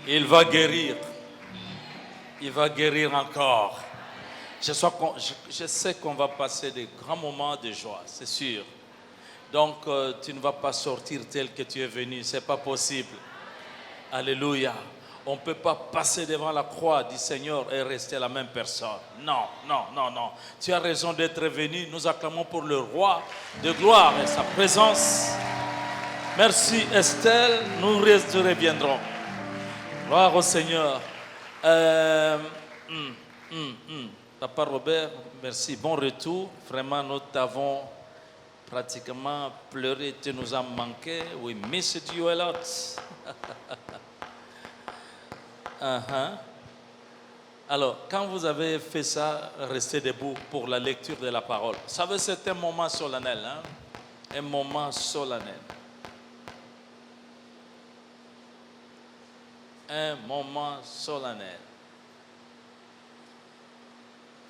Il va guérir. Il va guérir encore. Je sais qu'on va passer des grands moments de joie, c'est sûr. Donc, tu ne vas pas sortir tel que tu es venu. Ce n'est pas possible. Alléluia. On ne peut pas passer devant la croix du Seigneur et rester la même personne. Non, non, non, non. Tu as raison d'être venu. Nous acclamons pour le roi de gloire et sa présence. Merci Estelle. Nous reviendrons. Gloire au Seigneur. Papa Robert, merci. Bon retour. Vraiment, nous t'avons pratiquement pleuré. Tu nous as manqué. We missed you a lot. Alors, quand vous avez fait ça, restez debout pour la lecture de la parole. Vous savez, c'est un moment solennel. Hein? Un moment solennel. Un moment solennel.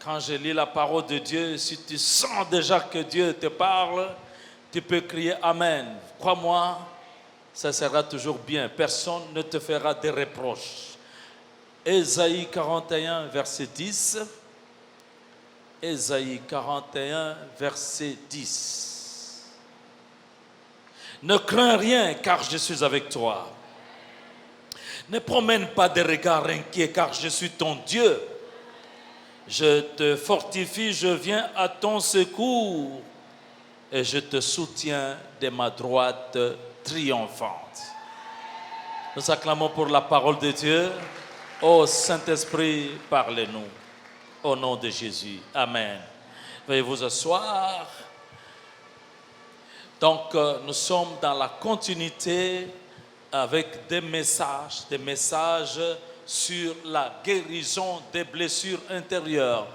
Quand je lis la parole de Dieu, si tu sens déjà que Dieu te parle, tu peux crier Amen. Crois-moi, ça sera toujours bien. Personne ne te fera des reproches. Ésaïe 41, verset 10. Ésaïe 41, verset 10. Ne crains rien, car je suis avec toi. Ne promène pas de regards inquiets, car je suis ton Dieu. Je te fortifie, je viens à ton secours et je te soutiens de ma droite triomphante. Nous acclamons pour la parole de Dieu. Ô Saint-Esprit, parlez-nous. Au nom de Jésus. Amen. Veuillez vous asseoir. Donc, nous sommes dans la continuité avec des messages sur la guérison des blessures intérieures.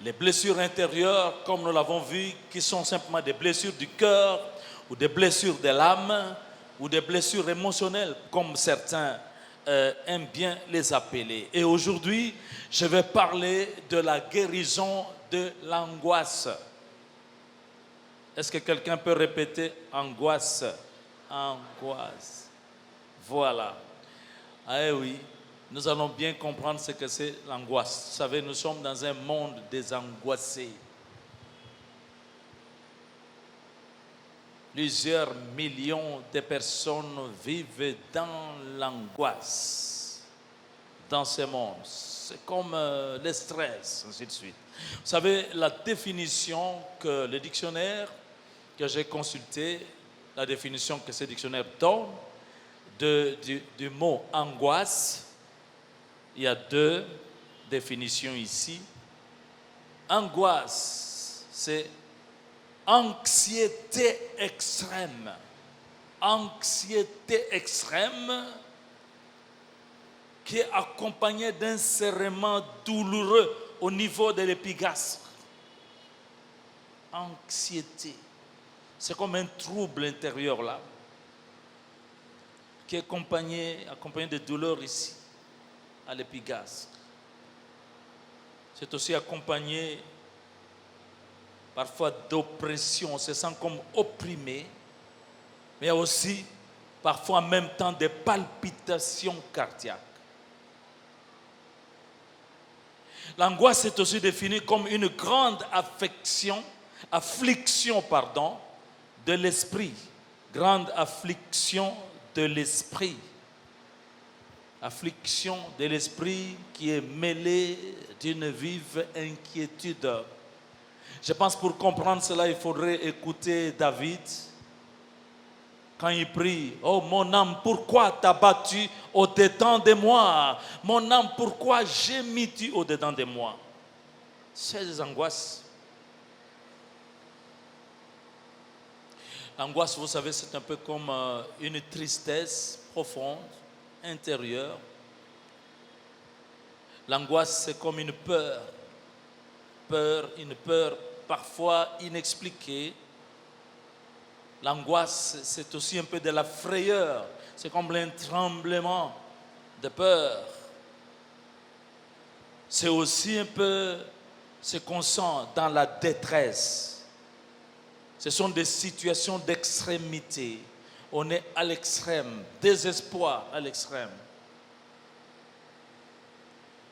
Les blessures intérieures, comme nous l'avons vu, qui sont simplement des blessures du cœur ou des blessures de l'âme ou des blessures émotionnelles, comme certains aiment bien les appeler. Et aujourd'hui, je vais parler de la guérison de l'angoisse. Est-ce que quelqu'un peut répéter angoisse? Angoisse. Voilà. Ah oui, nous allons bien comprendre ce que c'est l'angoisse. Vous savez, nous sommes dans un monde désangoissé. Plusieurs millions de personnes vivent dans l'angoisse dans ce monde. C'est comme le stress, ainsi de suite. Vous savez, la définition que le dictionnaire que j'ai consulté, la définition que ce dictionnaire donne du mot angoisse, il y a deux définitions ici. Angoisse, c'est anxiété extrême. Anxiété extrême qui est accompagnée d'un serrement douloureux au niveau de l'épigastre. Anxiété. C'est comme un trouble intérieur là, qui est accompagné de douleurs ici, à l'épigastre. C'est aussi accompagné parfois d'oppression, on se sent comme opprimé, mais il y a aussi parfois en même temps des palpitations cardiaques. L'angoisse est aussi définie comme une grande affliction de l'esprit. Grande affliction de l'esprit. Affliction de l'esprit qui est mêlée d'une vive inquiétude. Je pense pour comprendre cela, il faudrait écouter David quand il prie. Oh mon âme, pourquoi t'as battu au-dedans de moi? Mon âme, pourquoi gémis-tu au-dedans de moi? C'est des angoisses. L'angoisse, vous savez, c'est un peu comme une tristesse profonde, intérieure. L'angoisse, c'est comme une peur. Une peur parfois inexpliquée. L'angoisse, c'est aussi un peu de la frayeur. C'est comme un tremblement de peur. C'est aussi un peu ce qu'on sent dans la détresse. Ce sont des situations d'extrémité. On est à l'extrême, désespoir à l'extrême.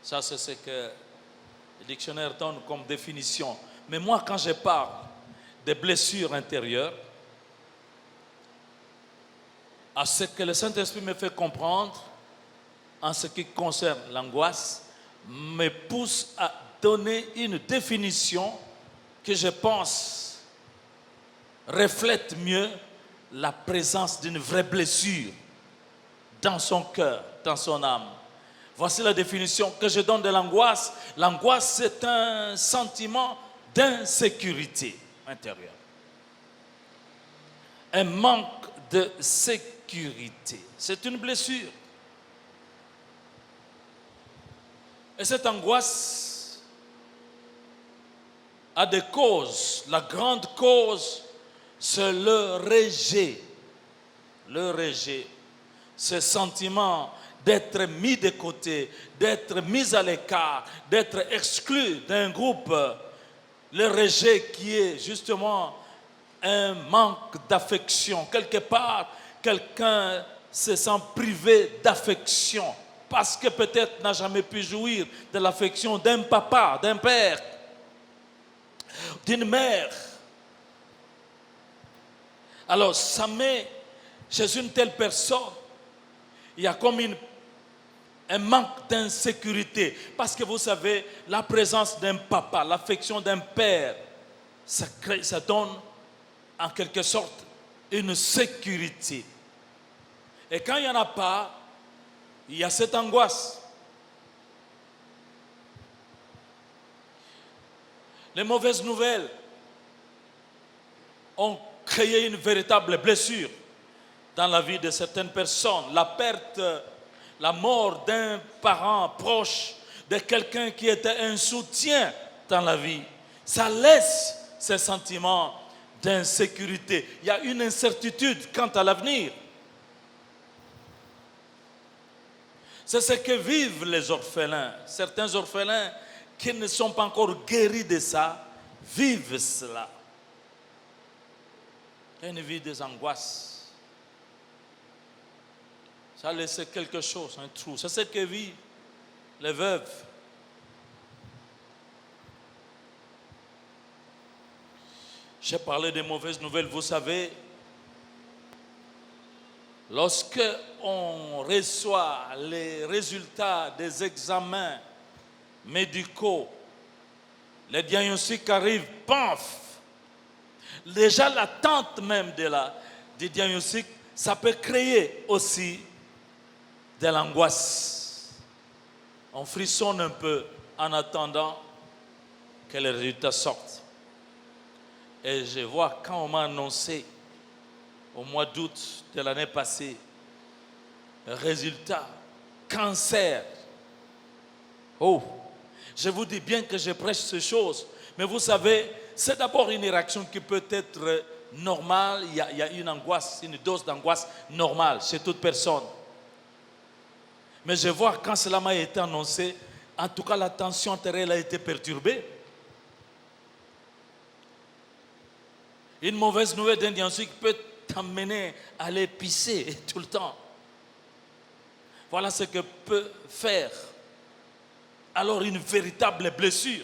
Ça, c'est ce que le dictionnaire donne comme définition. Mais moi, quand je parle des blessures intérieures, à ce que le Saint-Esprit me fait comprendre en ce qui concerne l'angoisse, me pousse à donner une définition que je pense reflète mieux la présence d'une vraie blessure dans son cœur, dans son âme. Voici la définition que je donne de l'angoisse. L'angoisse, c'est un sentiment d'insécurité intérieure. Un manque de sécurité. C'est une blessure. Et cette angoisse a des causes. La grande cause, c'est le rejet. Le rejet. Ce sentiment d'être mis de côté, d'être mis à l'écart, d'être exclu d'un groupe. Le rejet qui est justement un manque d'affection. Quelque part, quelqu'un se sent privé d'affection parce que peut-être n'a jamais pu jouir de l'affection d'un papa, d'un père, d'une mère. Alors ça met chez une telle personne, il y a comme un manque d'insécurité. Parce que vous savez, la présence d'un papa, l'affection d'un père, ça donne en quelque sorte une sécurité. Et quand il n'y en a pas, il y a cette angoisse. Les mauvaises nouvelles ont créé une véritable blessure dans la vie de certaines personnes. La perte, la mort d'un parent proche, de quelqu'un qui était un soutien dans la vie, ça laisse ces sentiments d'insécurité. Il y a une incertitude quant à l'avenir. C'est ce que vivent les orphelins. Certains orphelins qui ne sont pas encore guéris de ça, vivent cela. Il y a une vie des angoisses. Ça a laissé quelque chose, un trou. C'est ce que vivent les veuves. J'ai parlé des mauvaises nouvelles. Vous savez, lorsque on reçoit les résultats des examens médicaux, les diagnostics arrivent, paf! Déjà l'attente même du diagnostic, ça peut créer aussi de l'angoisse. On frissonne un peu en attendant que les résultats sortent. Et je vois quand on m'a annoncé au mois d'août de l'année passée, résultat, cancer. Oh, je vous dis bien que je prêche ces choses, mais vous savez, c'est d'abord une réaction qui peut être normale. Il y a une angoisse, une dose d'angoisse normale chez toute personne. Mais je vois quand cela m'a été annoncé, en tout cas la tension artérielle a été perturbée. Une mauvaise nouvelle d'un diagnostic peut t'amener à aller pisser tout le temps. Voilà ce que peut faire alors une véritable blessure.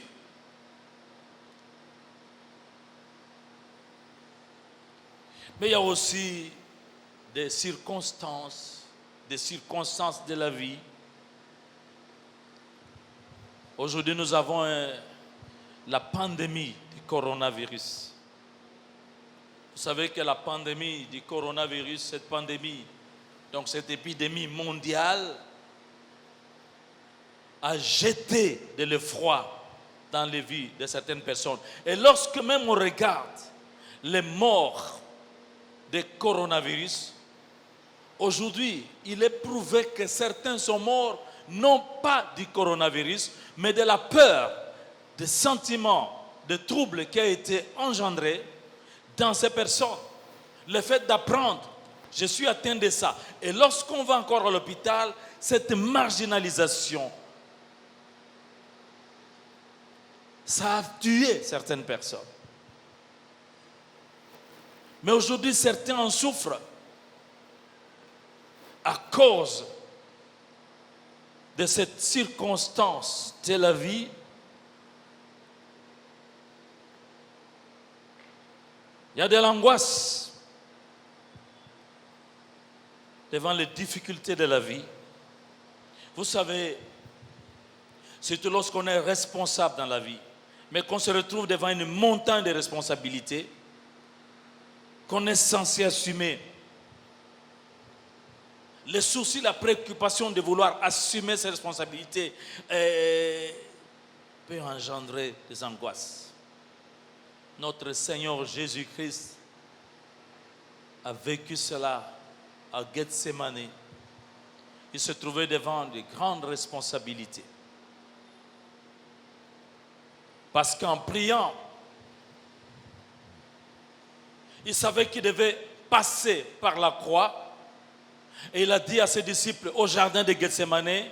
Mais il y a aussi des circonstances de la vie. Aujourd'hui, nous avons la pandémie du coronavirus. Vous savez que la pandémie du coronavirus, cette pandémie, donc cette épidémie mondiale, a jeté de l'effroi dans les vies de certaines personnes. Et lorsque même on regarde les morts de coronavirus, aujourd'hui, il est prouvé que certains sont morts non pas du coronavirus, mais de la peur, des sentiments, des troubles qui a été engendré dans ces personnes. Le fait d'apprendre, je suis atteint de ça. Et lorsqu'on va encore à l'hôpital, cette marginalisation, ça a tué certaines personnes. Mais aujourd'hui, certains en souffrent à cause de cette circonstance de la vie, il y a de l'angoisse devant les difficultés de la vie. Vous savez, surtout lorsqu'on est responsable dans la vie, mais qu'on se retrouve devant une montagne de responsabilités qu'on est censé assumer. Le souci, la préoccupation de vouloir assumer ses responsabilités peut engendrer des angoisses. Notre Seigneur Jésus-Christ a vécu cela à Gethsémani. Il se trouvait devant de grandes responsabilités. Parce qu'en priant, il savait qu'il devait passer par la croix. Et il a dit à ses disciples au jardin de Gethsémani,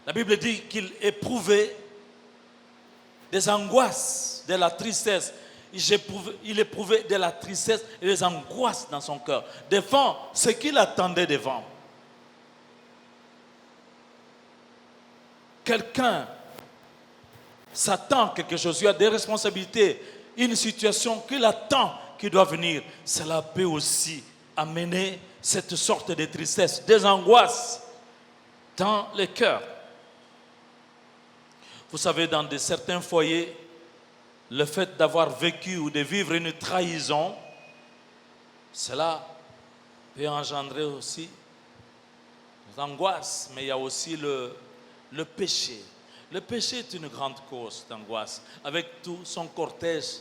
la Bible dit qu'il éprouvait des angoisses, de la tristesse. Il éprouvait de la tristesse et des angoisses dans son cœur, devant ce qu'il attendait devant. Quelqu'un s'attend à quelque chose, il y a des responsabilités, une situation qu'il attend qui doit venir. Cela peut aussi amener cette sorte de tristesse, des angoisses dans le cœur. Vous savez, dans certains foyers, le fait d'avoir vécu ou de vivre une trahison, cela peut engendrer aussi des angoisses, mais il y a aussi le péché. Le péché est une grande cause d'angoisse, avec tout son cortège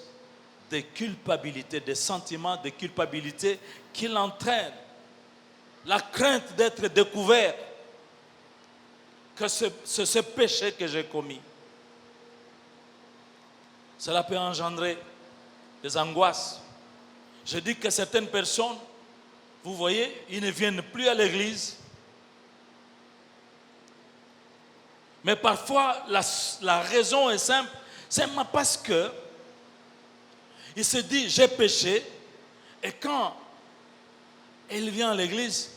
de culpabilité, de sentiments de culpabilité qu'il entraîne. La crainte d'être découvert, que c'est ce péché que j'ai commis. Cela peut engendrer des angoisses. Je dis que certaines personnes, vous voyez, ils ne viennent plus à l'église. Mais parfois, la raison est simple. C'est parce que il se dit, j'ai péché. Et quand il vient à l'église,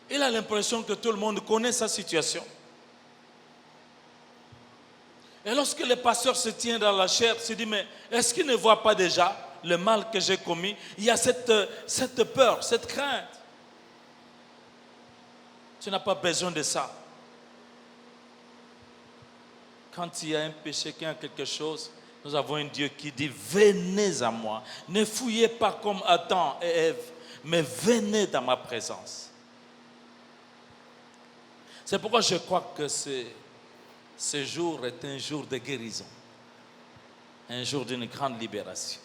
il a l'impression que tout le monde connaît sa situation. Et lorsque le pasteur se tient dans la chair, il se dit, mais est-ce qu'il ne voit pas déjà le mal que j'ai commis? Il y a cette peur, cette crainte. Tu n'as pas besoin de ça. Quand il y a un péché, qu'il y a quelque chose, nous avons un Dieu qui dit, venez à moi. Ne fouillez pas comme Adam et Ève, mais venez dans ma présence. C'est pourquoi je crois que ce jour est un jour de guérison, un jour d'une grande libération.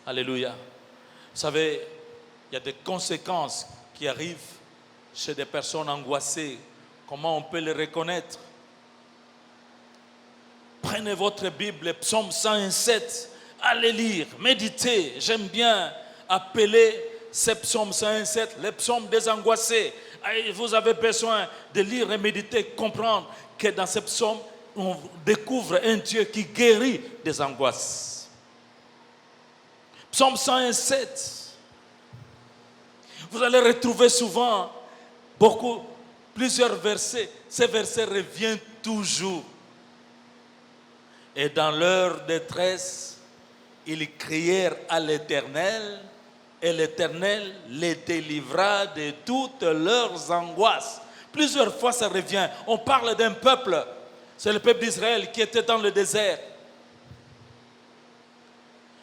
Alléluia. Vous savez, il y a des conséquences qui arrivent chez des personnes angoissées. Comment on peut les reconnaître? Prenez votre Bible, le psaume 107, allez lire, méditez. J'aime bien appeler ce psaume 107 le psaume des angoissés. Vous avez besoin de lire et méditer, comprendre que dans ce psaume, on découvre un Dieu qui guérit des angoisses. Psaume 107. Vous allez retrouver souvent plusieurs versets. Ces versets reviennent toujours. Et dans leur détresse, ils crièrent à l'Éternel, et l'Éternel les délivra de toutes leurs angoisses. Plusieurs fois ça revient. On parle d'un peuple. C'est le peuple d'Israël qui était dans le désert.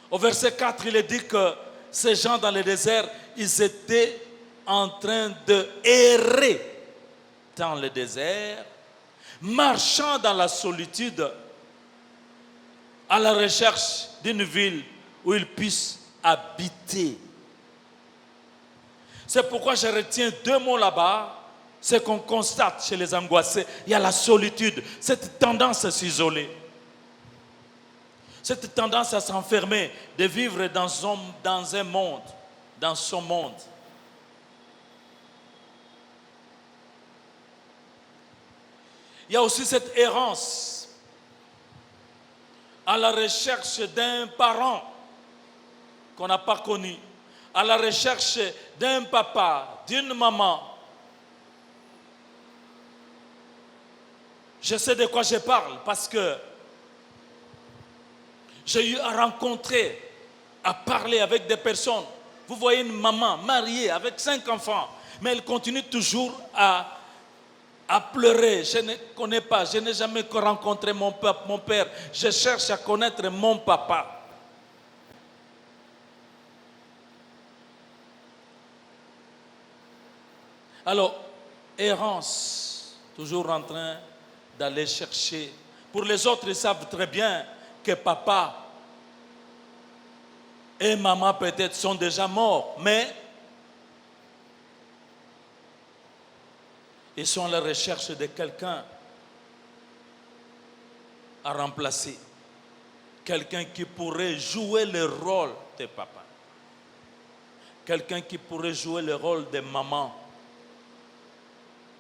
Au verset 4, il est dit que ces gens dans le désert, ils étaient en train de errer dans le désert, marchant dans la solitude, à la recherche d'une ville où ils puissent habiter. C'est pourquoi je retiens deux mots là-bas. Ce qu'on constate chez les angoissés, il y a la solitude, cette tendance à s'isoler, cette tendance à s'enfermer, de vivre dans un monde, dans son monde. Il y a aussi cette errance à la recherche d'un parent qu'on n'a pas connu, à la recherche d'un papa, d'une maman. Je sais de quoi je parle parce que j'ai eu à rencontrer, à parler avec des personnes. Vous voyez une maman mariée avec 5 enfants, mais elle continue toujours à pleurer. Je ne connais pas, je n'ai jamais rencontré mon père. Je cherche à connaître mon papa. Alors, errance, toujours en train d'aller chercher. Pour les autres, ils savent très bien que papa et maman peut-être sont déjà morts, mais ils sont à la recherche de quelqu'un à remplacer. Quelqu'un qui pourrait jouer le rôle de papa. Quelqu'un qui pourrait jouer le rôle de maman.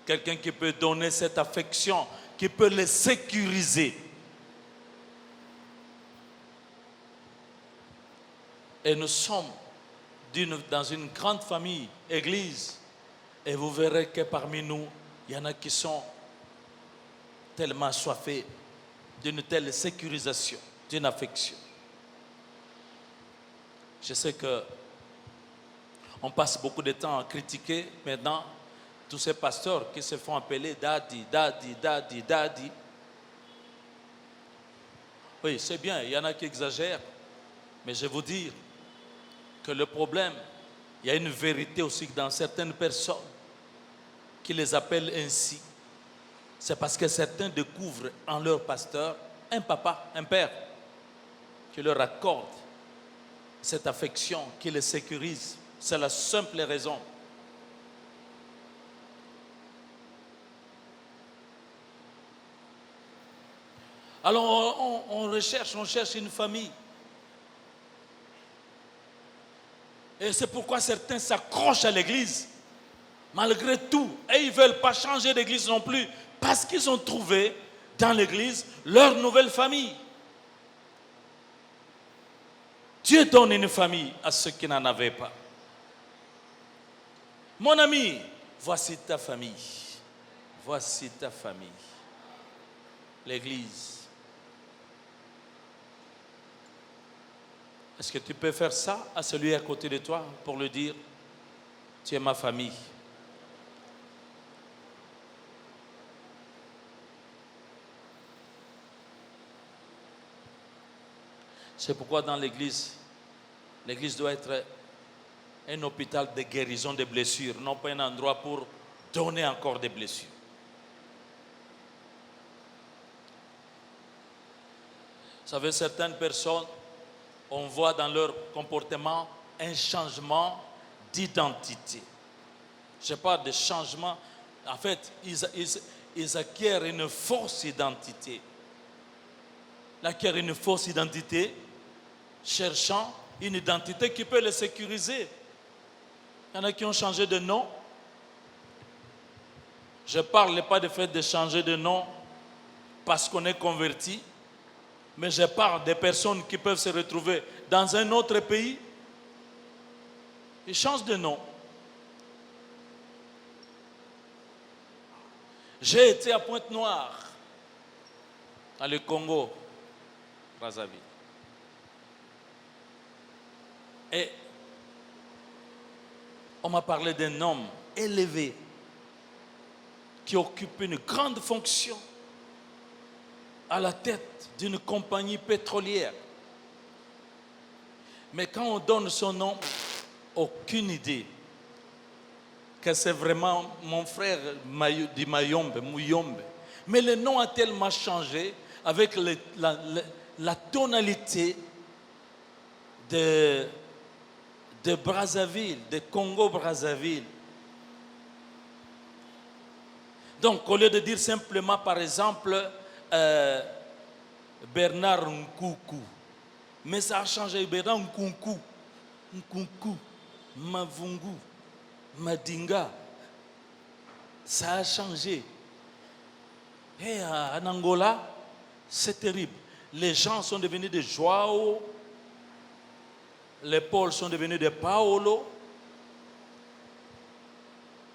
Quelqu'un qui peut donner cette affection, qui peut les sécuriser. Et nous sommes dans une grande famille, église, et vous verrez que parmi nous, il y en a qui sont tellement assoiffés d'une telle sécurisation, d'une affection. Je sais que on passe beaucoup de temps à critiquer maintenant tous ces pasteurs qui se font appeler daddy, daddy, daddy, daddy. Oui, c'est bien, il y en a qui exagèrent, mais je vais vous dire que le problème, il y a une vérité aussi dans certaines personnes qui les appellent ainsi. C'est parce que certains découvrent en leur pasteur un papa, un père, qui leur accorde cette affection, qui les sécurise. C'est la simple raison. Alors on cherche une famille. Et c'est pourquoi certains s'accrochent à l'église, malgré tout. Et ils ne veulent pas changer d'église non plus, parce qu'ils ont trouvé dans l'église leur nouvelle famille. Dieu donne une famille à ceux qui n'en avaient pas. Mon ami, voici ta famille. Voici ta famille. L'église. Est-ce que tu peux faire ça à celui à côté de toi pour lui dire, tu es ma famille? C'est pourquoi dans l'église doit être un hôpital de guérison des blessures, non pas un endroit pour donner encore des blessures. Vous savez, certaines personnes, on voit dans leur comportement un changement d'identité. Je parle de changement. En fait, ils acquièrent une fausse identité. Ils acquièrent une fausse identité, cherchant une identité qui peut les sécuriser. Il y en a qui ont changé de nom. Je ne parle pas du fait de changer de nom parce qu'on est converti. Mais je parle des personnes qui peuvent se retrouver dans un autre pays. Ils changent de nom. J'ai été à Pointe-Noire, dans le Congo, Brazzaville. Et on m'a parlé d'un homme élevé qui occupe une grande fonction à la tête d'une compagnie pétrolière. Mais quand on donne son nom, aucune idée que c'est vraiment mon frère du Mayombe, Muyombe. Mais le nom a tellement changé avec la tonalité de Brazzaville, de Congo-Brazzaville. Donc, au lieu de dire simplement, par exemple, Bernard Nkoukou, mais ça a changé. Bernard Nkoukou, Nkoukou, Mavungu, Madinga, ça a changé. Et en Angola, c'est terrible. Les gens sont devenus des Joao, les Paul sont devenus des Paolo.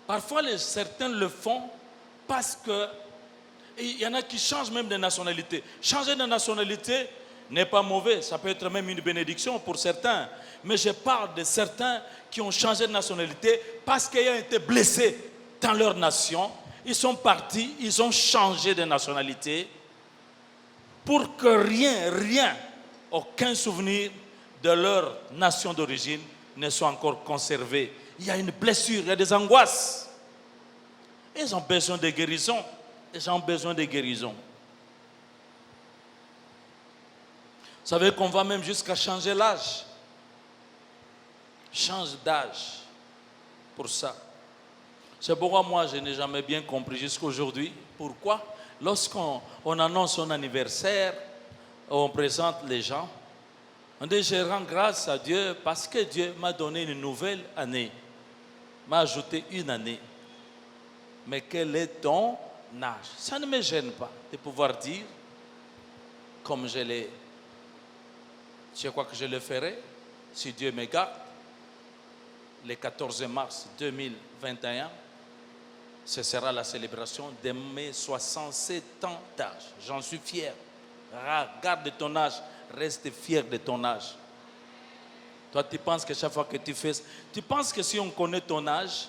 Parfois, certains le font parce que Et il y en a qui changent même de nationalité. Changer de nationalité n'est pas mauvais. Ça peut être même une bénédiction pour certains. Mais je parle de certains qui ont changé de nationalité parce qu'ils ont été blessés dans leur nation. Ils sont partis, ils ont changé de nationalité pour que rien, aucun souvenir de leur nation d'origine ne soit encore conservé. Il y a une blessure, il y a des angoisses. Ils ont besoin de guérison. Ils ont besoin de guérison. Vous savez qu'on va même jusqu'à changer l'âge. Change d'âge pour ça. C'est pourquoi moi je n'ai jamais bien compris jusqu'à aujourd'hui. Pourquoi? Lorsqu'on annonce son anniversaire, on présente les gens, on dit je rends grâce à Dieu parce que Dieu m'a donné une nouvelle année, m'a ajouté une année. Mais quel est ton âge? Ça ne me gêne pas de pouvoir dire, comme je crois que je le ferai, si Dieu me garde, le 14 mars 2021, ce sera la célébration de mes 67 ans d'âge. J'en suis fier. Garde ton âge, reste fier de ton âge. Toi, tu penses que chaque fois que tu fais... Tu penses que si on connaît ton âge,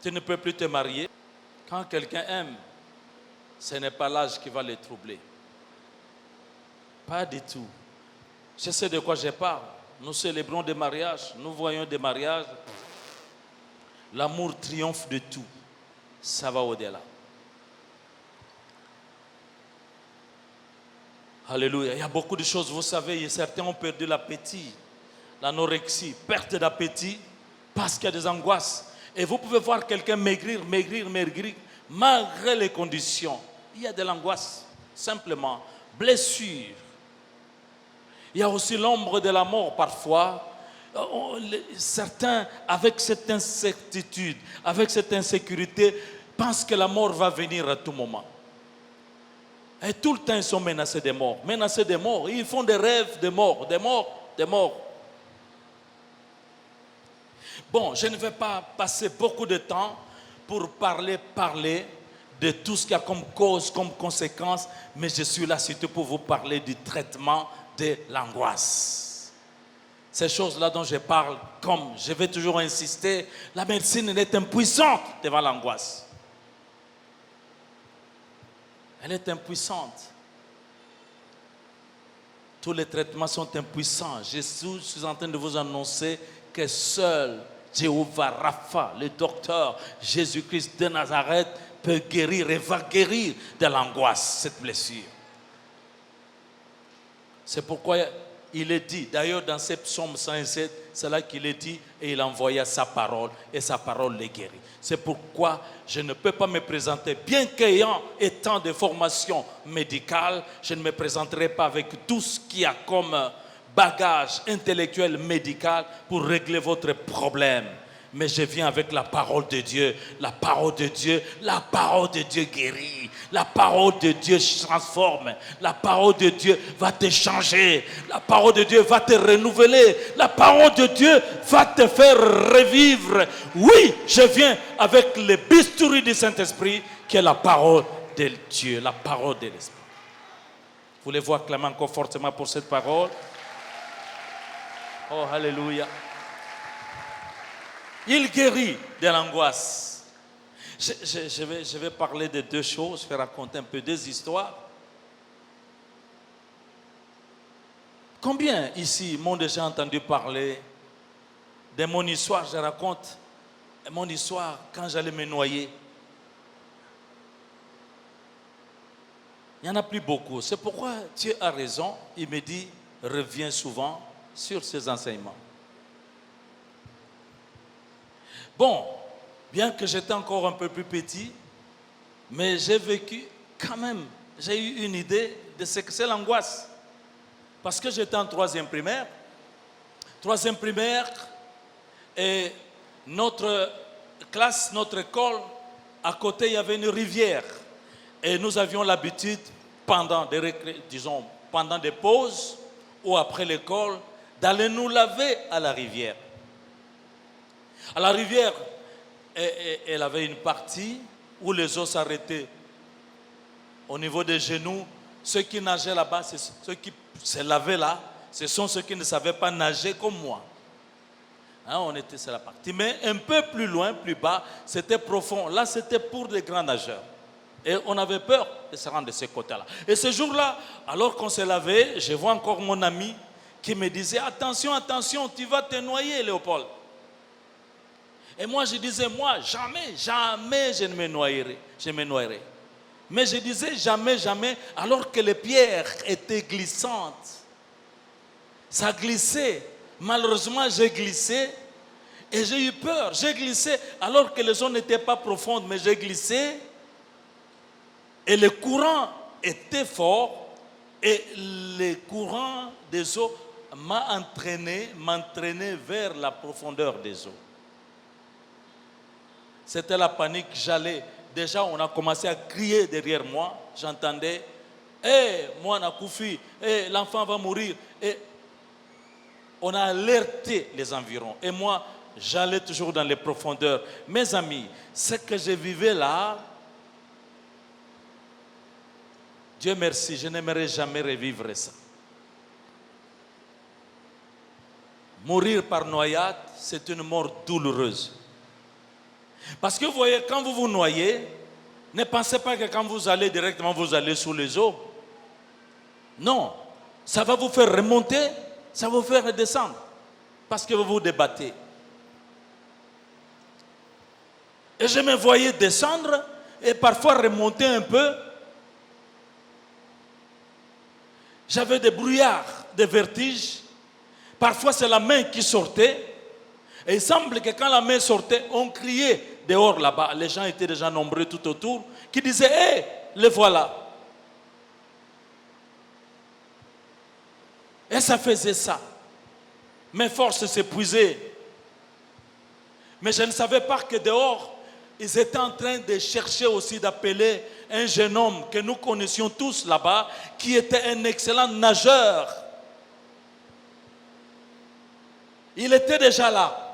tu ne peux plus te marier. Quand quelqu'un aime, ce n'est pas l'âge qui va le troubler. Pas du tout. Je sais de quoi je parle. Nous célébrons des mariages, nous voyons des mariages. L'amour triomphe de tout. Ça va au-delà. Alléluia. Il y a beaucoup de choses, vous savez, certains ont perdu l'appétit, l'anorexie, perte d'appétit, parce qu'il y a des angoisses. Et vous pouvez voir quelqu'un maigrir, malgré les conditions. Il y a de l'angoisse, simplement. Blessure. Il y a aussi l'ombre de la mort parfois. Certains, avec cette incertitude, avec cette insécurité, pensent que la mort va venir à tout moment. Et tout le temps, ils sont menacés de mort. Menacés de mort. Ils font des rêves de mort, de mort. Bon, je ne vais pas passer beaucoup de temps pour parler de tout ce qu'il y a comme cause, comme conséquence, mais je suis là surtout pour vous parler du traitement de l'angoisse. Ces choses-là dont je parle, comme je vais toujours insister, la médecine est impuissante devant l'angoisse. Elle est impuissante. Tous les traitements sont impuissants. Je suis en train de vous annoncer que seul Jéhovah Rapha, le docteur Jésus-Christ de Nazareth, peut guérir et va guérir de l'angoisse, cette blessure. C'est pourquoi il est dit, d'ailleurs dans ce psaume 107, c'est là qu'il est dit, et il envoya sa parole, et sa parole les guérit. C'est pourquoi je ne peux pas me présenter, bien étant de formation médicale, je ne me présenterai pas avec tout ce qu'il y a comme bagage intellectuel médical pour régler votre problème. Mais je viens avec la parole de Dieu. La parole de Dieu guérit. La parole de Dieu transforme. La parole de Dieu va te changer. La parole de Dieu va te renouveler. La parole de Dieu va te faire revivre. Oui, je viens avec le bistouri du Saint-Esprit qui est la parole de Dieu, la parole de l'Esprit. Voulez-vous acclamer encore fortement pour cette parole? Oh, alléluia. Il guérit de l'angoisse. Je vais parler de deux choses, je vais raconter un peu deux histoires. Combien ici m'ont déjà entendu parler de mon histoire? Je raconte mon histoire quand j'allais me noyer. Il n'y en a plus beaucoup. C'est pourquoi Dieu a raison. Il me dit, reviens souvent sur ces enseignements. Bon, bien que j'étais encore un peu plus petit, mais j'ai vécu quand même, j'ai eu une idée de ce que c'est l'angoisse. Parce que j'étais en troisième primaire. Troisième primaire, et notre classe, notre école, à côté, il y avait une rivière. Et nous avions l'habitude, pendant des pauses ou après l'école, d'aller nous laver à la rivière. À la rivière, elle avait une partie où les eaux s'arrêtaient au niveau des genoux. Ceux qui nageaient là-bas, ceux qui se lavaient là, ce sont ceux qui ne savaient pas nager comme moi. Hein, on était sur la partie. Mais un peu plus loin, plus bas, c'était profond. Là, c'était pour les grands nageurs. Et on avait peur de se rendre de ce côté-là. Et ce jour-là, alors qu'on s'est lavé, je vois encore mon ami qui me disait, attention, attention, tu vas te noyer, Léopold. Et moi, je disais, moi, jamais, jamais je ne me noyerai. Je me noierai. Mais je disais jamais, jamais, alors que les pierres étaient glissantes. Ça glissait. Malheureusement, j'ai glissé et j'ai eu peur. J'ai glissé alors que les eaux n'étaient pas profondes, mais j'ai glissé. Et le courant était fort et le courant des eaux m'entraînait vers la profondeur des eaux. C'était la panique, j'allais. Déjà, on a commencé à crier derrière moi. J'entendais, moi, Nakoufi, l'enfant va mourir. Et on a alerté les environs. Et moi, j'allais toujours dans les profondeurs. Mes amis, ce que je vivais là, Dieu merci, je n'aimerais jamais revivre ça. Mourir par noyade, c'est une mort douloureuse. Parce que vous voyez, quand vous vous noyez, ne pensez pas que quand vous allez directement, vous allez sous les eaux. Non, ça va vous faire remonter, ça va vous faire redescendre. Parce que vous vous débattez. Et je me voyais descendre et parfois remonter un peu. J'avais des brouillards, des vertiges. Parfois, c'est la main qui sortait. Et il semble que quand la main sortait, on criait dehors là-bas. Les gens étaient déjà nombreux tout autour, qui disaient, hé, les voilà. Et ça faisait ça. Mes forces s'épuisaient. Mais je ne savais pas que dehors, ils étaient en train de chercher aussi d'appeler un jeune homme que nous connaissions tous là-bas, qui était un excellent nageur. Il était déjà là.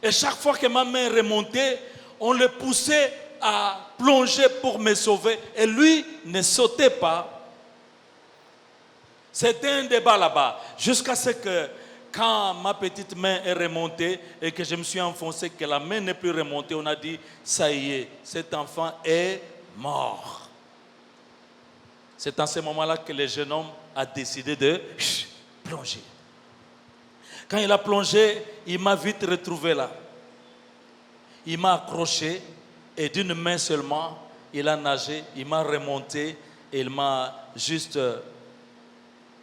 Et chaque fois que ma main remontait, on le poussait à plonger pour me sauver. Et lui ne sautait pas. C'était un débat là-bas. Jusqu'à ce que, quand ma petite main est remontée et que je me suis enfoncé, que la main n'est plus remontée, on a dit, ça y est, cet enfant est mort. C'est en ce moment-là que le jeune homme a décidé de plonger. Quand il a plongé, il m'a vite retrouvé là. Il m'a accroché et d'une main seulement, il a nagé, il m'a remonté et il m'a juste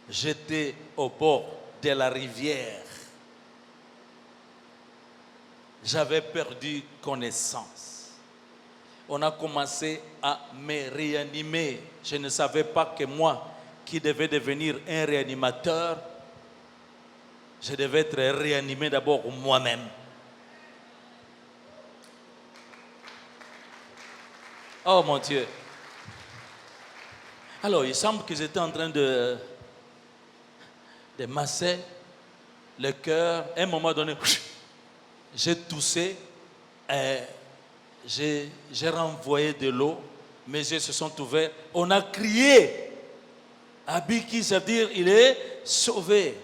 jeté au bord de la rivière. J'avais perdu connaissance. On a commencé à me réanimer. Je ne savais pas que moi, qui devais devenir un réanimateur, je devais être réanimé d'abord moi-même. Oh mon Dieu. Alors, il semble qu'ils étaient en train de masser le cœur. À un moment donné, j'ai toussé, j'ai renvoyé de l'eau, mes yeux se sont ouverts. On a crié. Abiki, ça veut dire il est sauvé.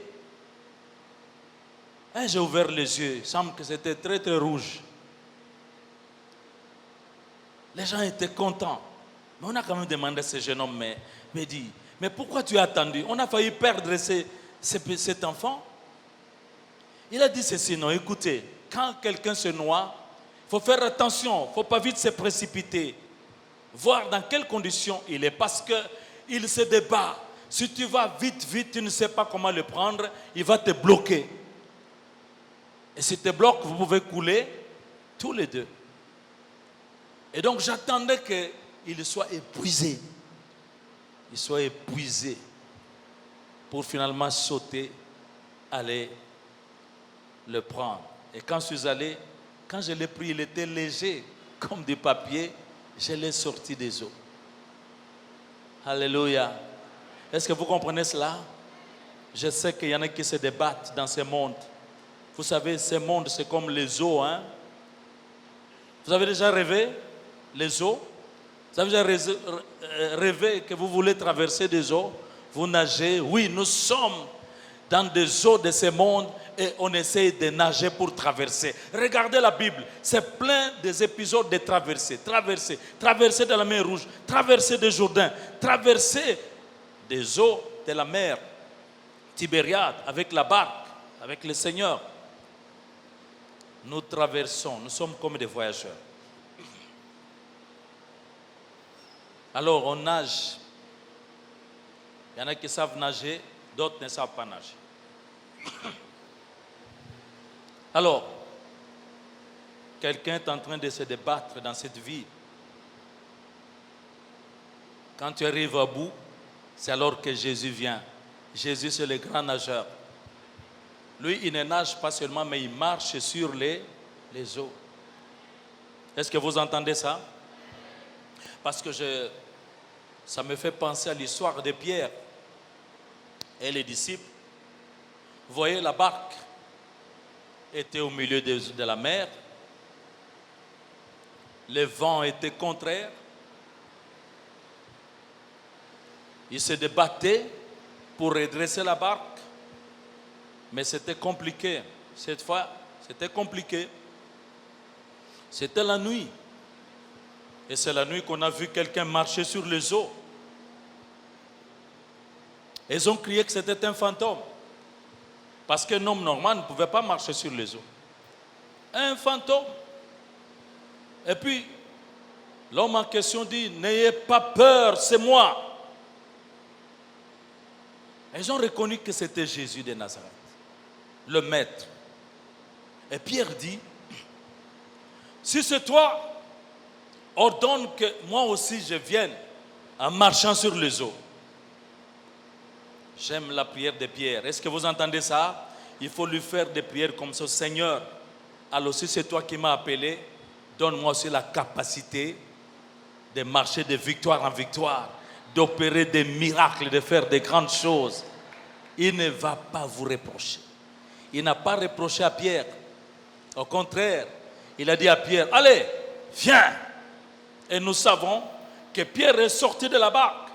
Et j'ai ouvert les yeux, il semble que c'était très très rouge. Les gens étaient contents. Mais on a quand même demandé à ce jeune homme, mais dit, mais pourquoi tu as attendu? On a failli perdre cet enfant. Il a dit ceci, non, écoutez, quand quelqu'un se noie, il faut faire attention, il ne faut pas vite se précipiter. Voir dans quelles conditions il est, parce qu'il se débat. Si tu vas vite, tu ne sais pas comment le prendre, il va te bloquer. Et si te bloque, vous pouvez couler tous les deux. Et donc j'attendais qu'il soit épuisé. Il soit épuisé pour finalement sauter, aller le prendre. Et quand je suis allé, quand je l'ai pris, il était léger comme du papier. Je l'ai sorti des eaux. Alléluia. Est-ce que vous comprenez cela? Je sais qu'il y en a qui se débattent dans ce monde. Vous savez, ce monde, c'est comme les eaux. Hein? Vous avez déjà rêvé les eaux? Vous avez déjà rêvé que vous voulez traverser des eaux, vous nagez. Oui, nous sommes dans des eaux de ce monde et on essaie de nager pour traverser. Regardez la Bible, c'est plein des épisodes de traversées. Traverser de la mer Rouge, traverser des Jourdains, traverser des eaux de la mer Tibériade avec la barque, avec le Seigneur. Nous traversons, nous sommes comme des voyageurs. Alors on nage. Il y en a qui savent nager, d'autres ne savent pas nager. Alors, quelqu'un est en train de se débattre dans cette vie. Quand tu arrives à bout, c'est alors que Jésus vient. Jésus, c'est le grand nageur. Lui, il ne nage pas seulement, mais il marche sur les eaux. Est-ce que vous entendez ça? Parce que ça me fait penser à l'histoire de Pierre et les disciples. Vous voyez, la barque était au milieu de la mer. Le vent était contraire. Ils se débattaient pour redresser la barque. Mais c'était compliqué. Cette fois, c'était compliqué. C'était la nuit. Et c'est la nuit qu'on a vu quelqu'un marcher sur les eaux. Ils ont crié que c'était un fantôme. Parce qu'un homme normal ne pouvait pas marcher sur les eaux. Un fantôme. Et puis, l'homme en question dit, n'ayez pas peur, c'est moi. Ils ont reconnu que c'était Jésus de Nazareth, le maître. Et Pierre dit, si c'est toi, ordonne que moi aussi je vienne en marchant sur les eaux. J'aime la prière de Pierre. Est-ce que vous entendez ça? Il faut lui faire des prières comme ça. Seigneur, alors si c'est toi qui m'as appelé, donne-moi aussi la capacité de marcher de victoire en victoire, d'opérer des miracles, de faire des grandes choses. Il ne va pas vous reprocher. Il n'a pas reproché à Pierre. Au contraire, il a dit à Pierre, allez, viens. Et nous savons que Pierre est sorti de la barque,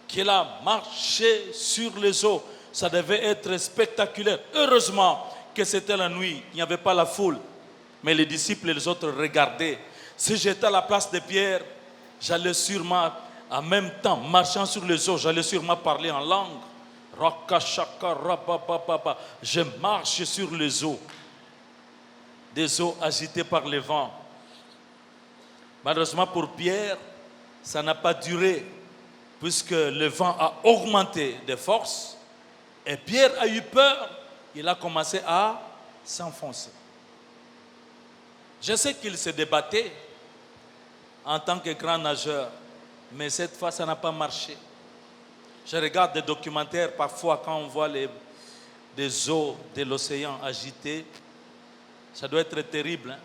qu'il a marché sur les eaux. Ça devait être spectaculaire. Heureusement que c'était la nuit, il n'y avait pas la foule. Mais les disciples et les autres regardaient. Si j'étais à la place de Pierre, j'allais sûrement, en même temps, marchant sur les eaux, j'allais sûrement parler en langue. Je marche sur les eaux. Des eaux agitées par le vent. Malheureusement pour Pierre, ça n'a pas duré, puisque le vent a augmenté de force. Et Pierre a eu peur. Il a commencé à s'enfoncer. Je sais qu'il se débattait en tant que grand nageur, mais cette fois, ça n'a pas marché. Je regarde des documentaires parfois quand on voit des eaux de l'océan agitées. Ça doit être terrible. Hein?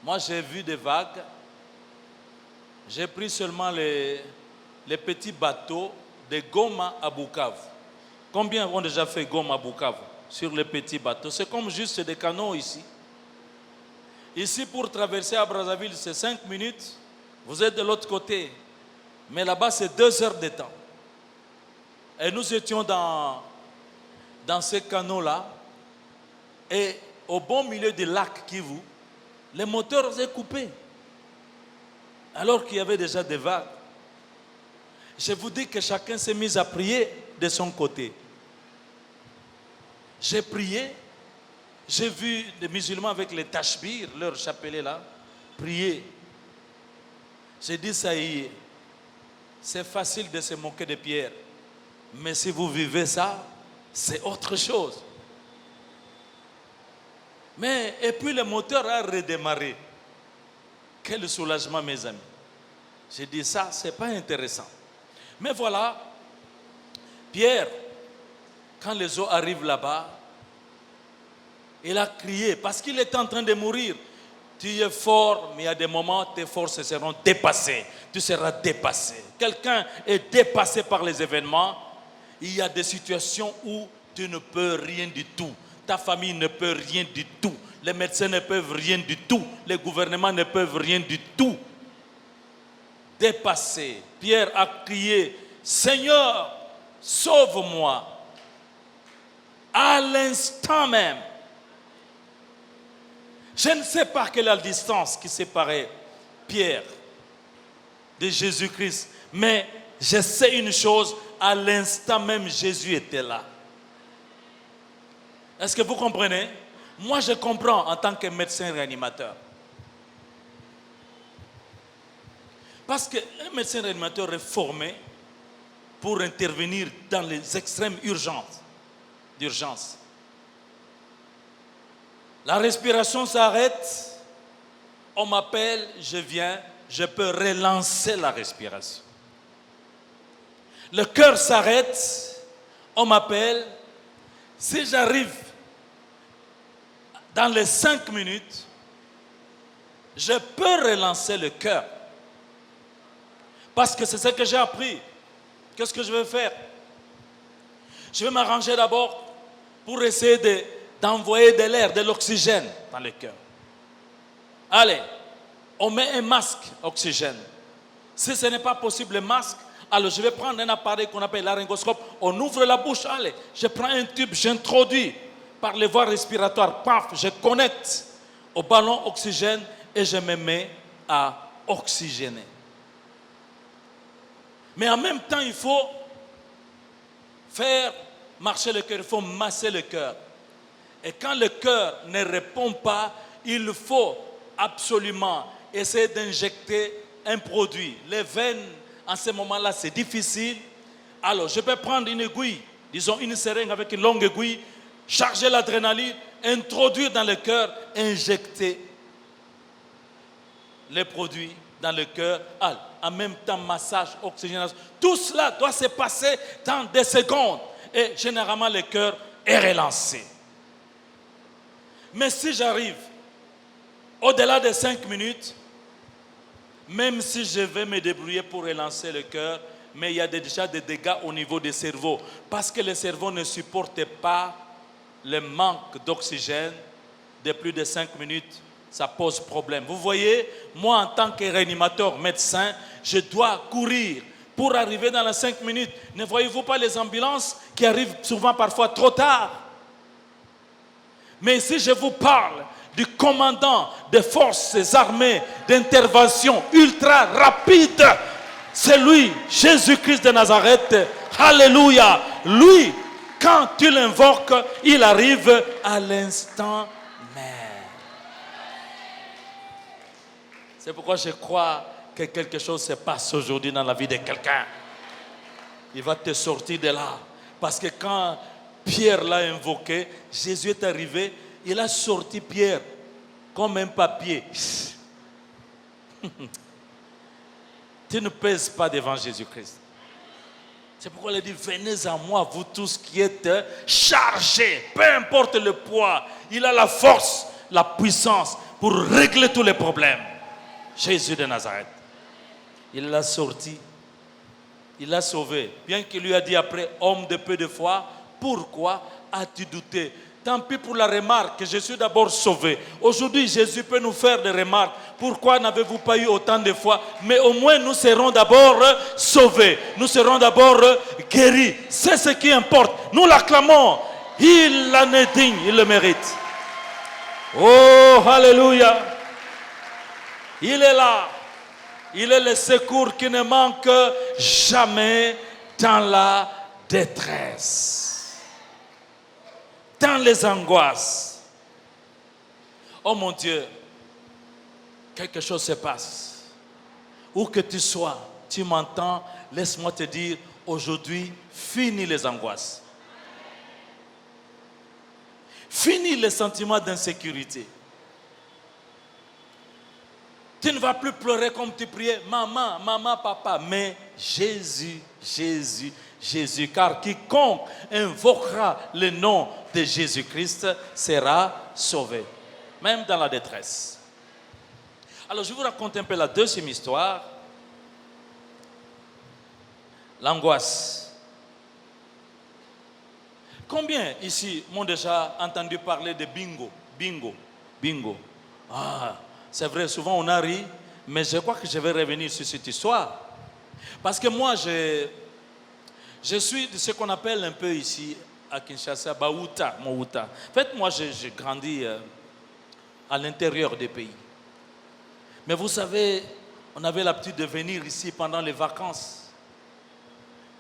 Moi, j'ai vu des vagues. J'ai pris seulement les petits bateaux de Goma à Bukavu. Combien ont déjà fait Goma à Bukavu sur les petits bateaux? C'est comme juste des canaux ici. Ici, pour traverser à Brazzaville, c'est 5 minutes. Vous êtes de l'autre côté. Mais là-bas, c'est 2 heures de temps. Et nous étions dans ces canaux-là. Et au bon milieu du lac Kivu, les moteurs étaient coupés. Alors qu'il y avait déjà des vagues. Je vous dis que chacun s'est mis à prier de son côté. J'ai prié. J'ai vu des musulmans avec les tachbir, leur chapelet là, prier. J'ai dit, ça y est, c'est facile de se moquer de Pierre. Mais si vous vivez ça, c'est autre chose. Mais, et puis le moteur a redémarré. Quel soulagement, mes amis. J'ai dit, ça, c'est pas intéressant. Mais voilà, Pierre, quand les eaux arrivent là-bas, il a crié parce qu'il était en train de mourir. Tu es fort, mais il y a des moments, tes forces seront dépassées. Tu seras dépassé. Quelqu'un est dépassé par les événements. Il y a des situations où tu ne peux rien du tout. Ta famille ne peut rien du tout. Les médecins ne peuvent rien du tout. Les gouvernements ne peuvent rien du tout. dépassé. Pierre a crié, Seigneur, sauve-moi. À l'instant même. Je ne sais pas quelle est la distance qui séparait Pierre de Jésus-Christ, mais je sais une chose, à l'instant même Jésus était là. Est-ce que vous comprenez? Moi je comprends en tant que médecin réanimateur. Parce qu'un médecin réanimateur est formé pour intervenir dans les extrêmes d'urgence. La respiration s'arrête, on m'appelle, je viens, je peux relancer la respiration. Le cœur s'arrête, on m'appelle, si j'arrive dans les 5 minutes, je peux relancer le cœur. Parce que c'est ce que j'ai appris. Qu'est-ce que je vais faire? Je vais m'arranger d'abord pour essayer d'envoyer de l'air, de l'oxygène dans le cœur. Allez, on met un masque oxygène. Si ce n'est pas possible le masque, alors je vais prendre un appareil qu'on appelle laryngoscope. On ouvre la bouche, allez, je prends un tube, j'introduis par les voies respiratoires, paf, je connecte au ballon oxygène et je me mets à oxygéner. Mais en même temps, il faut faire marcher le cœur, il faut masser le cœur. Et quand le cœur ne répond pas, il faut absolument essayer d'injecter un produit. Les veines, en ce moment-là, c'est difficile. Alors, je peux prendre une aiguille, disons une seringue avec une longue aiguille, charger l'adrénaline, introduire dans le cœur, injecter les produits dans le cœur, en même temps massage, oxygénation. Tout cela doit se passer dans des secondes. Et généralement, le cœur est relancé. Mais si j'arrive au-delà de 5 minutes, même si je vais me débrouiller pour relancer le cœur, mais il y a déjà des dégâts au niveau du cerveau. Parce que le cerveau ne supporte pas le manque d'oxygène de plus de 5 minutes. Ça pose problème. Vous voyez, moi en tant que réanimateur, médecin, je dois courir pour arriver dans les 5 minutes. Ne voyez-vous pas les ambulances qui arrivent souvent parfois trop tard? Mais ici je vous parle du commandant des forces armées d'intervention ultra rapide. C'est lui, Jésus-Christ de Nazareth. Alléluia. Lui, quand tu l'invoques, il arrive à l'instant même. C'est pourquoi je crois que quelque chose se passe aujourd'hui dans la vie de quelqu'un. Il va te sortir de là. Parce que quand Pierre l'a invoqué, Jésus est arrivé, il a sorti Pierre comme un papier. Tu ne pèses pas devant Jésus-Christ. C'est pourquoi il dit, venez à moi, vous tous qui êtes chargés, peu importe le poids, il a la force, la puissance pour régler tous les problèmes. Jésus de Nazareth. Il l'a sorti, il l'a sauvé. Bien qu'il lui a dit après, homme de peu de foi, pourquoi as-tu douté? Tant pis pour la remarque, je suis d'abord sauvé. Aujourd'hui, Jésus peut nous faire des remarques. Pourquoi n'avez-vous pas eu autant de foi? Mais au moins, nous serons d'abord sauvés. Nous serons d'abord guéris. C'est ce qui importe. Nous l'acclamons. Il en est digne, il le mérite. Oh, alléluia. Il est là. Il est le secours qui ne manque jamais dans la détresse, dans les angoisses. Oh mon Dieu, quelque chose se passe. Où que tu sois, tu m'entends, laisse-moi te dire, aujourd'hui, finis les angoisses. Finis les sentiments d'insécurité. Tu ne vas plus pleurer comme tu priais, maman, maman, papa, mais Jésus, Jésus, Jésus. Car quiconque invoquera le nom de Jésus-Christ sera sauvé, même dans la détresse. Alors je vous raconte un peu la deuxième histoire. L'angoisse. Combien ici m'ont déjà entendu parler de bingo? Bingo, bingo. Ah, c'est vrai, souvent on a ri, Mais je crois que je vais revenir sur cette histoire. Parce que moi, je suis de ce qu'on appelle un peu ici, à Kinshasa, Baouta, Mouta. En fait, moi, j'ai grandi à l'intérieur des pays. Mais vous savez, on avait l'habitude de venir ici pendant les vacances.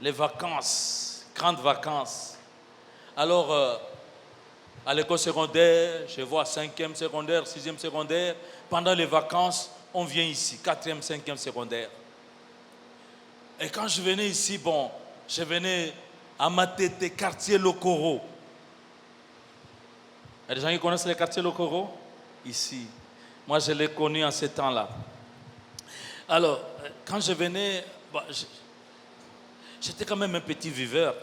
Les vacances, grandes vacances. Alors, à l'école secondaire, je vois 5e secondaire, 6e secondaire. Pendant les vacances, on vient ici, 4e, 5e secondaire. Et quand je venais ici, bon, je venais à Matete, quartier Lokoro. Il y a des gens qui connaissent les quartiers Lokoro? Ici. Moi, je l'ai connu en ce temps-là. Alors, quand je venais, bon, j'étais quand même un petit viveur.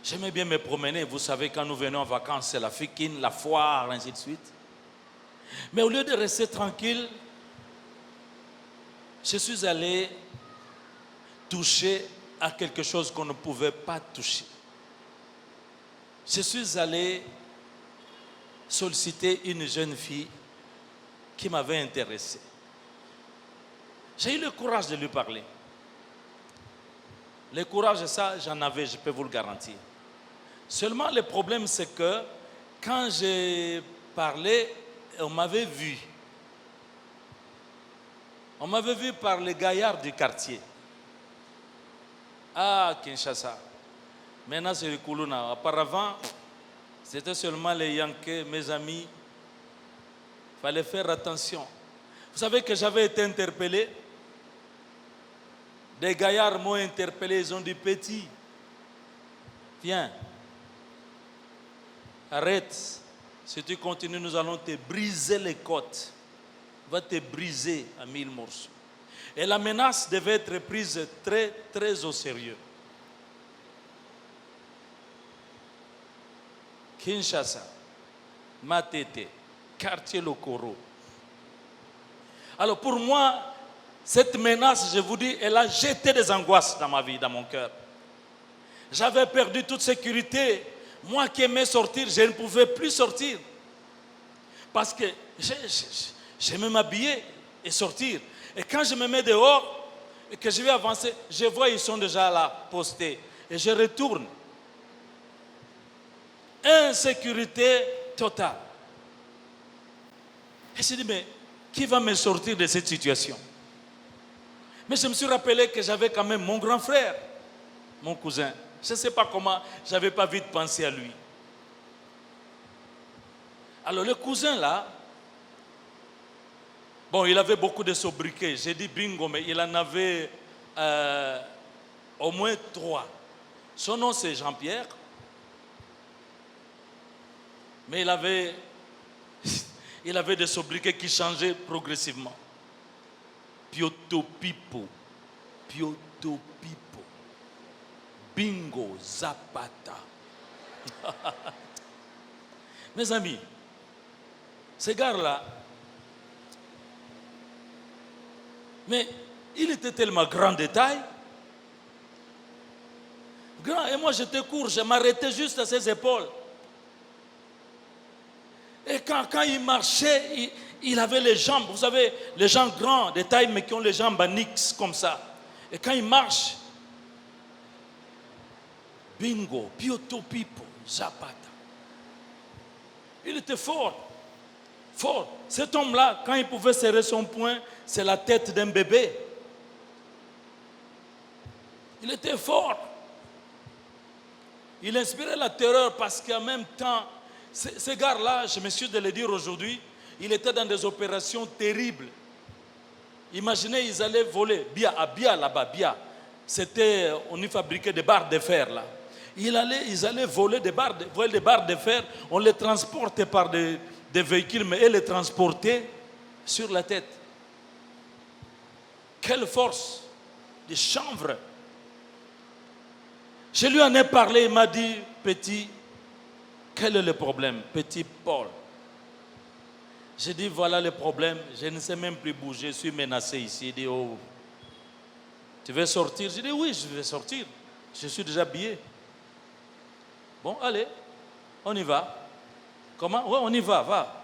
J'aimais bien me promener. Vous savez, quand nous venons en vacances, c'est la fikine, la foire, ainsi de suite. Mais au lieu de rester tranquille, je suis allé toucher à quelque chose qu'on ne pouvait pas toucher. Je suis allé solliciter une jeune fille qui m'avait intéressé. J'ai eu le courage de lui parler. Le courage, ça, j'en avais, je peux vous le garantir. Seulement, le problème, c'est que quand j'ai parlé, on m'avait vu. On m'avait vu par les gaillards du quartier. Ah, Kinshasa. Maintenant, c'est le Koulouna. Auparavant, c'était seulement les Yankais, mes amis. Il fallait faire attention. Vous savez que j'avais été interpellé. Des gaillards m'ont interpellé, ils ont dit, petit, viens, arrête. Si tu continues, nous allons te briser les côtes. On va te briser à 1000 morceaux. Et la menace devait être prise très, très au sérieux. Kinshasa, Matete, quartier Lokoro. Alors pour moi, cette menace, je vous dis, elle a jeté des angoisses dans ma vie, dans mon cœur. J'avais perdu toute sécurité. Moi qui aimais sortir, je ne pouvais plus sortir. Parce que j'aimais m'habiller et sortir. Et quand je me mets dehors et que je vais avancer, je vois ils sont déjà là, postés. Et je retourne. Insécurité totale. Et je dis, mais qui va me sortir de cette situation? Mais je me suis rappelé que j'avais quand même mon grand frère, mon cousin. Je ne sais pas comment, je n'avais pas vite pensé à lui. Alors le cousin là, bon, il avait beaucoup de sobriquets. J'ai dit bingo, mais il en avait au moins 3. Son nom c'est Jean-Pierre. Mais il avait des sobriquets qui changeaient progressivement. Pioto Pipo. Pioto Pipo. Bingo Zapata. Mes amis, ce gars-là, mais il était tellement grand de taille. Grand, et moi j'étais court, je m'arrêtais juste à ses épaules. Et quand il marchait, il avait les jambes, vous savez, les gens grands, de taille, mais qui ont les jambes en X comme ça. Et quand il marche, bingo, Pioto Pipo, Zapata. Il était fort, fort. Cet homme-là, quand il pouvait serrer son poing, c'est la tête d'un bébé. Il était fort. Il inspirait la terreur parce qu'en même temps, ce gars-là, je me suis de le dire aujourd'hui, il était dans des opérations terribles. Imaginez, ils allaient voler, à Bia là-bas, Bia. C'était, on y fabriquait des barres de fer là. Ils allaient voler des barres de fer, on les transportait par des véhicules, mais ils les transportaient sur la tête. Quelle force de chanvre. Je lui en ai parlé, il m'a dit, petit, quel est le problème, petit Paul? J'ai dit, voilà le problème, je ne sais même plus bouger, je suis menacé ici. Il dit, oh, tu veux sortir? J'ai dit, oui, je vais sortir, je suis déjà habillé. Bon, allez, on y va. Comment? Oui, on y va, va.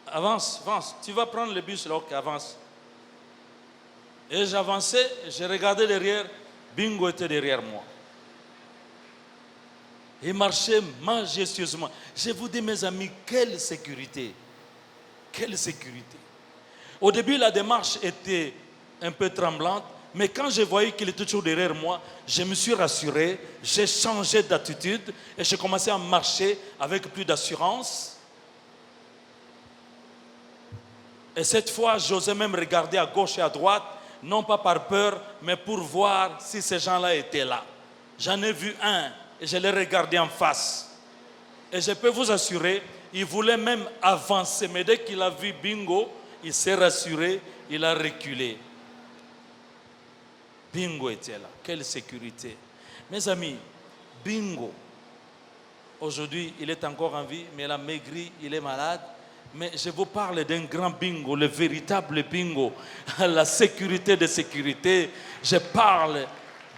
avance, avance. Tu vas prendre le bus là, ok, avance. Et j'avançais, j'ai regardé derrière, Bingo était derrière moi. Il marchait majestueusement. Je vous dis, mes amis, quelle sécurité. Quelle sécurité. Au début, la démarche était un peu tremblante, mais quand je voyais qu'il était toujours derrière moi, je me suis rassuré, j'ai changé d'attitude et j'ai commencé à marcher avec plus d'assurance. Et cette fois, j'osais même regarder à gauche et à droite, non pas par peur, mais pour voir si ces gens-là étaient là. J'en ai vu un et je l'ai regardé en face. Et je peux vous assurer, il voulait même avancer, mais dès qu'il a vu Bingo, il s'est rassuré, il a reculé. Bingo était là. Quelle sécurité. Mes amis, Bingo, aujourd'hui, il est encore en vie, mais il a maigri, il est malade. Mais je vous parle d'un grand Bingo, le véritable Bingo, la sécurité de sécurité. Je parle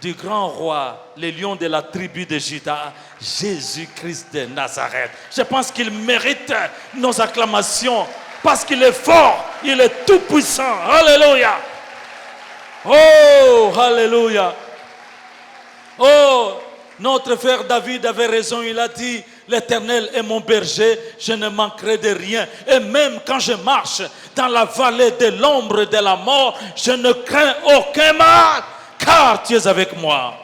du grand roi, le lion de la tribu de Juda, Jésus-Christ de Nazareth. Je pense qu'il mérite nos acclamations parce qu'il est fort, il est tout puissant. Alléluia. Oh, alléluia. Oh, notre frère David avait raison, il a dit, l'Éternel est mon berger, je ne manquerai de rien. Et même quand je marche dans la vallée de l'ombre de la mort, je ne crains aucun mal, car tu es avec moi.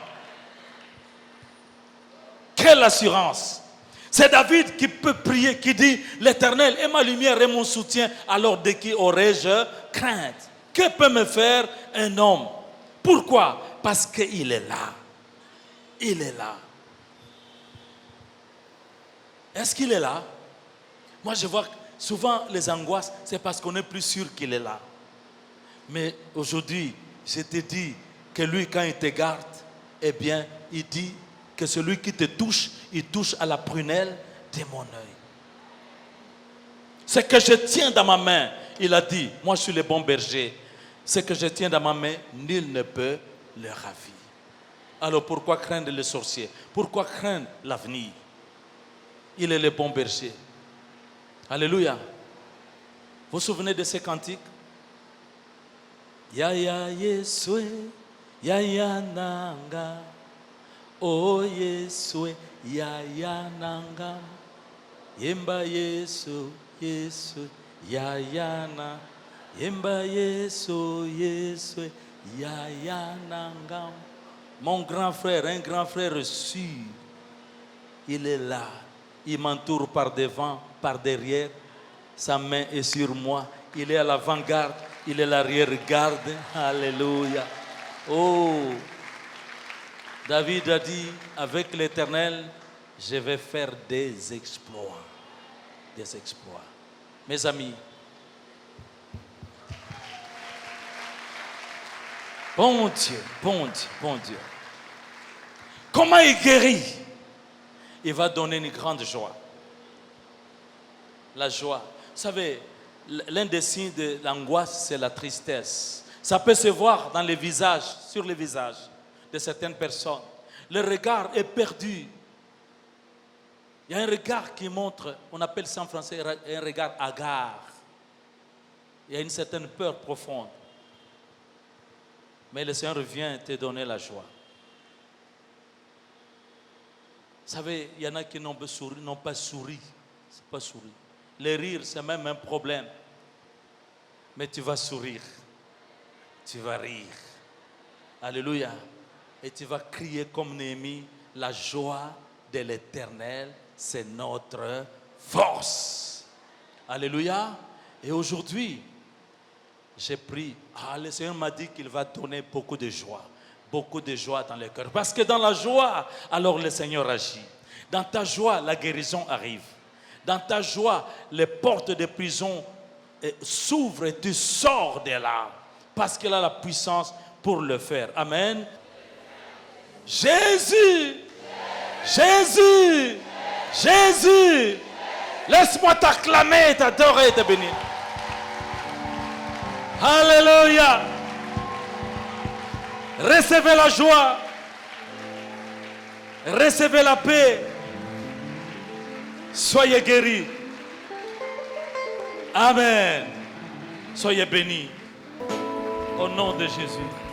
Quelle assurance! C'est David qui peut prier, qui dit, l'Éternel est ma lumière et mon soutien, alors de qui aurais-je crainte? Que peut me faire un homme? Pourquoi? Parce qu'il est là. Il est là. Est-ce qu'il est là? Moi, je vois souvent les angoisses, c'est parce qu'on n'est plus sûr qu'il est là. Mais aujourd'hui, je te dis que lui, quand il te garde, eh bien, il dit que celui qui te touche, il touche à la prunelle de mon œil. Ce que je tiens dans ma main, il a dit, moi je suis le bon berger. Ce que je tiens dans ma main, nul ne peut le ravir. Alors pourquoi craindre les sorciers? Pourquoi craindre l'avenir? Il est le bon berger. Alléluia. Vous vous souvenez de ces cantiques? Ya ya Yesue, ya ya nanga. Oh Yesue, ya ya nanga. Yemba Yesu, Yesu, ya ya na. Yemba Yesu, Yesu, ya ya nanga. Mon grand frère, un grand frère sûr, il est là. Il m'entoure par devant, par derrière. Sa main est sur moi. Il est à l'avant-garde, il est à l'arrière-garde. Alléluia. Oh, David a dit, avec l'Éternel, je vais faire des exploits. Des exploits. Mes amis, bon Dieu, bon Dieu, bon Dieu. Comment il guérit? Il va donner une grande joie. La joie. Vous savez, l'un des signes de l'angoisse, c'est la tristesse. Ça peut se voir dans les visages, sur les visages de certaines personnes. Le regard est perdu. Il y a un regard qui montre, on appelle ça en français un regard hagard. Il y a une certaine peur profonde. Mais le Seigneur vient te donner la joie. Vous savez, il y en a qui n'ont pas souri. C'est pas souri. Le rire, c'est même un problème. Mais tu vas sourire. Tu vas rire. Alléluia. Et tu vas crier comme Néhémie, la joie de l'Éternel, c'est notre force. Alléluia. Et aujourd'hui, j'ai pris, le Seigneur m'a dit qu'il va donner beaucoup de joie dans le cœur. Parce que dans la joie, alors le Seigneur agit. Dans ta joie, la guérison arrive. Dans ta joie, les portes de prison s'ouvrent et tu sors de là. Parce qu'il a la puissance pour le faire. Amen. Jésus, Jésus, Jésus. Laisse-moi t'acclamer, t'adorer et te bénir. Alléluia. Recevez la joie. Recevez la paix. Soyez guéris. Amen. Soyez bénis. Au nom de Jésus.